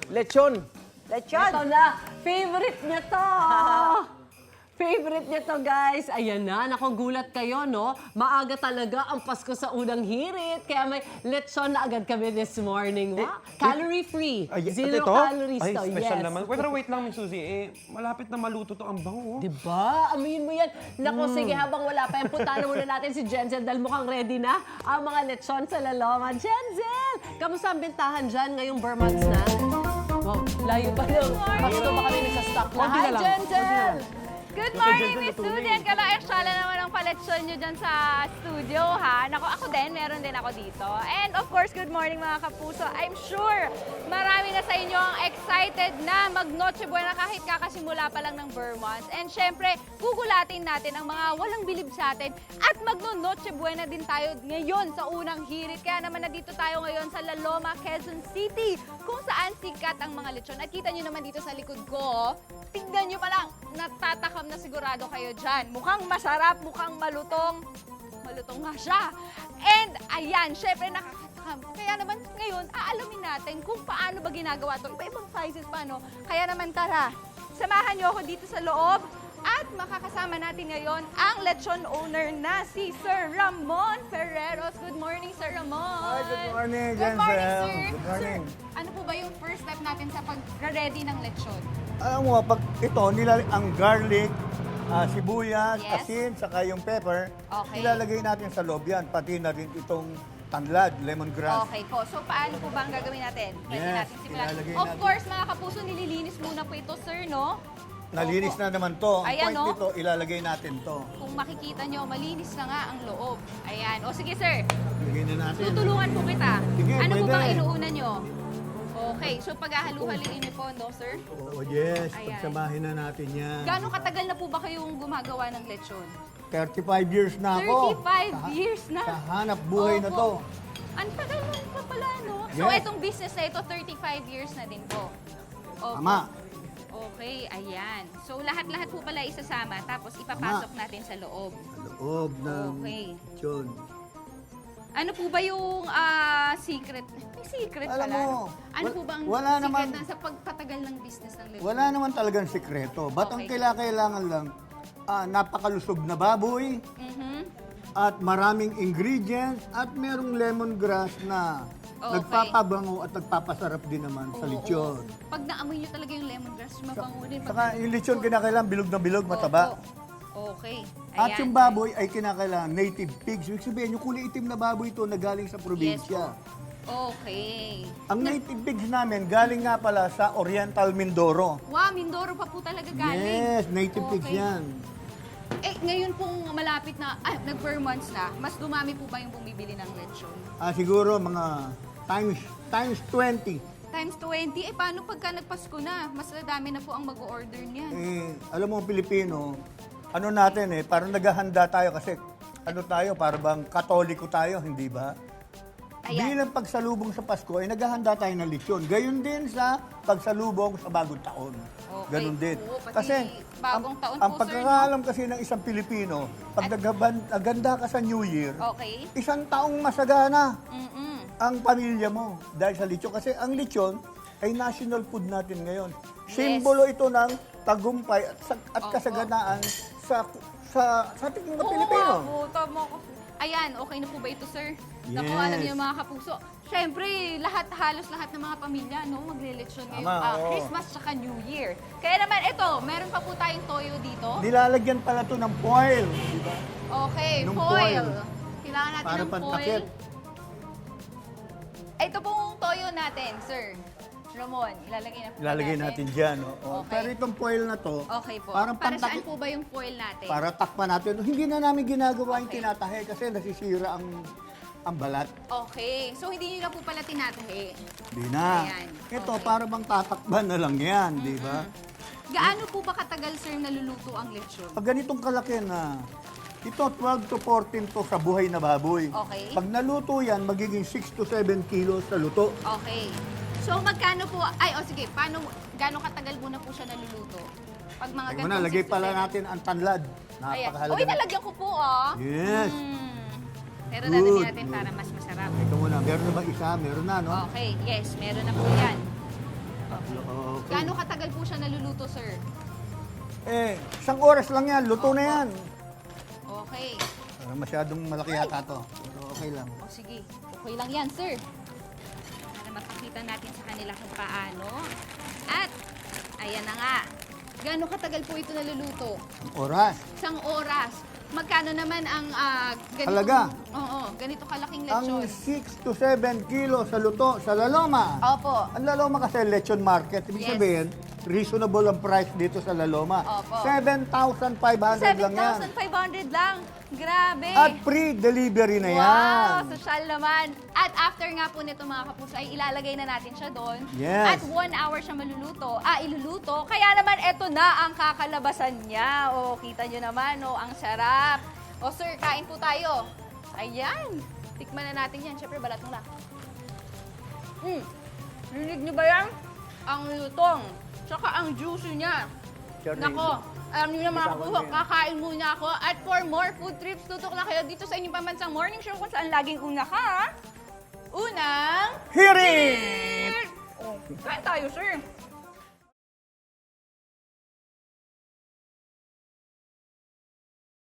Lechon. Lechon. Ito na, favorite niya to. Favorite niya to, guys. Ayan na, naku, gulat kayo, no? Maaga talaga ang Pasko sa unang hirit. Kaya may lechon na agad kami this morning. Wow. Calorie-free. Zero calories to, special yes. naman. Pero wait lang, Miss Suzy. malapit na maluto to ang bango. Diba? Amuyin mo yan. Naku, sige, habang wala pa yan, punta na muna natin si Jenzel dahil mukhang ready na ang mga lechon sa Laloma. Jenzel! Kamusta ang bintahan dyan ngayong Burmans na? Wow, layo pa lang. Pasko ba kami nagsastock na? Konti na Hi, lang. Jenzel! Good morning, Miss Suzy. Ang kala-exhala naman ang paletsyon nyo dyan sa studio, ha? Naku, ako din, meron din ako dito. And of course, good morning mga kapuso. I'm sure marami na sa inyo ang excited na mag-Noche Buena kahit kakasimula pa lang ng Burmans. And syempre, gugulatin natin ang mga walang bilib sa atin at mag-Noche Buena din tayo ngayon sa unang hirit. Kaya naman nandito tayo ngayon sa Laloma, Quezon City, kung saan sikat ang mga lechon. At kita nyo naman dito sa likod ko, tignan nyo pa lang, natatakam na sigurado kayo dyan. Mukhang masarap, mukhang malutong. Malutong nga siya. And ayan, syempre nakakatakam. Kaya naman ngayon, aalamin natin kung paano ba ginagawa ito. Iba-ibang sizes pa, no? Kaya naman tara, samahan nyo ako dito sa loob. At makakasama natin ngayon ang lechon owner na si Sir Ramon Ferreros. Good morning, Sir Ramon. Hi, good morning, Good morning, Jensen. sir. Good morning. Sir, ano po ba yung first step natin sa pag-ready ng lechon? Alam mo, pag ito, ang garlic, sibuyas, Yes. asin, saka yung pepper, Okay. ilalagay natin sa loob yan. Pati na rin itong tanglad, lemongrass. Okay po. So, paano po ba ang gagawin natin? Pwede Yes, natin simulan. ilalagay Of natin. course, mga kapuso, nililinis muna po ito, sir, no? Nalinis Opo. na naman to. Ang Ayan, point no? nito, ilalagay natin to. Kung makikita nyo, malinis na nga ang loob. Ayan. O sige, sir. Lagay na natin. Tutulungan po kita. Sige, Ano po pwede. bang inuuna nyo? Okay. So, paghahalu-haluin nyo po, no, sir? Oh, yes, Ayan. pagsamahin na natin yan. Gano'ng katagal na po ba kayong gumagawa ng lechon? 35 years na ako. 35 years na. Sa hanap buhay na to. Opo. Ang tagal mo pa pala, no? So, Yes. itong business na ito, 35 years na din po. Opo. Tama. Okay, ayan. So, lahat-lahat po pala isasama, tapos ipapasok natin sa loob. Sa loob ng Okay. lechon. Ano po ba yung secret? May secret Alam pala. mo, no? Ano po ba ang wala secret naman- na sa pagpatagal ng business ng lechon? Wala naman talagang sikreto. Ba't ang Okay. kailangan lang, napakalusog na baboy, Mhm. at maraming ingredients, at merong lemongrass na Okay. nagpapabango at nagpapasarap din naman sa Oo, lechon. oo. Pag naamoy nyo talaga yung lemongrass, mabango din. Saka yung lechon kinakailangan bilog na bilog, mataba. Opo. Okay. At Ayan. yung baboy ay kinakailangan native pigs. Ibig sabihin, yung kulay itim na baboy ito na galing sa probinsya. Okay. Ang native pigs namin galing nga pala sa Oriental Mindoro. Wow, Mindoro pa po talaga galing. Yes, native pigs Okay. yan. Eh, ngayon pong malapit na, nag-Burmans na, mas dumami po ba yung bumibili ng lechon? Siguro mga times 20. Times 20? Eh, paano pagka nagpasko na? Mas dami na po ang mag-order niyan. Alam mo, Pilipino, ano natin parang naghahanda tayo kasi ano tayo, parang bang katoliko tayo, hindi ba? Ayan. Bilang pagsalubong sa Pasko, ay naghahanda tayo ng lechon. Gayon din sa pagsalubong sa bagong taon. Okay. Ganon din. Oo, pati Kasi bagong taon ang po, sir, pagkakaalam kasi ng isang Pilipino, pag naganda ka sa New Year, Okay. isang taong masagana Mm-mm. ang pamilya mo dahil sa lechon. Kasi ang lechon ay national food natin ngayon. Simbolo ito ng tagumpay at Opo. kasaganaan sa ating mga Oo Pilipino. nga po, tama ko. Ayan, okay na po ba ito, sir? Yes. Naku, alam niyo mga kapuso. Siyempre, halos lahat ng mga pamilya, no, magle-lechon ngayong Tama, oo. Christmas tsaka New Year. Kaya naman, ito, meron pa po tayong toyo dito. Nilalagyan pala to ng foil, di ba? Okay, Nung foil. foil. Kailangan natin Para ng pantakip. foil. Ito pong toyo natin, sir. Ramon, ilalagay na po Ilalagay natin dyan. Oo. Okay. Pero itong foil na to, Okay po. parang Para saan pantakip. po ba yung foil natin? Para takpan natin. Hindi na namin ginagawa yung Okay. tinatahe kasi nasisira ang balat. Okay. So, hindi nyo na po pala tinatahi. Di na. Ayan. Ito, Okay. para bang tatakban na lang yan, di ba? Gaano po ba katagal, sir, naluluto ang lechon? Pag ganitong kalaki na, ito 12 to 14 to sa buhay na baboy. Okay. Pag naluto yan, magiging 6 to 7 kilos sa luto. Okay. So, magkano po, sige, gaano katagal muna po siya naluluto? Pag mga Tingnan mo na, lagay 6 to pala 7. natin ang tanlad. Ayan. Napakahalaga. Uy, nalagyan ko po, ah. Yes. Pero Good, dadali natin good. para mas masarap. Ito muna, meron na ba isa? Meron na, no? Okay, yes, meron na po yan. Gaano katagal po siya naluluto, sir? Isang oras lang yan, luto na yan. Okay. Parang masyadong malaki yata to. Pero okay lang. O sige, okay lang yan, sir. Para mapakita natin sa kanila kung paano. At, ayan na nga. Gaano katagal po ito naluluto? Oras. Isang oras. Magkano naman ang ganito? Halaga? Oo, ganito kalaking Ang lechon. 6 to 7 kilo sa luto sa Laloma. Opo. Ang Laloma kasi lechon market. Ibig Yes. sabihin, reasonable ang price dito sa Laloma. Opo. 7,500 lang yan. 7,500 lang. Grabe. At free delivery na yan. Wow, social naman. At after nga po nito mga kapuso, ay ilalagay na natin siya doon. Yes. At 1 hour siya iluluto. Kaya naman, eto na ang kakalabasan niya. O, kita nyo naman, o, ang sarap. O, sir, kain po tayo. Ayan. Tikman na natin yan. Siyempre, balat mo lang. Rinig nyo ba yan? Ang lutong. Tsaka ang juicy niya. Nako, alam niyo na mga kapuso, kakain muna ako. At for more food trips, tutok na kayo dito sa inyong pambansang morning show kung saan laging una ka. Unang... Hirit! Oh, kain tayo, sir.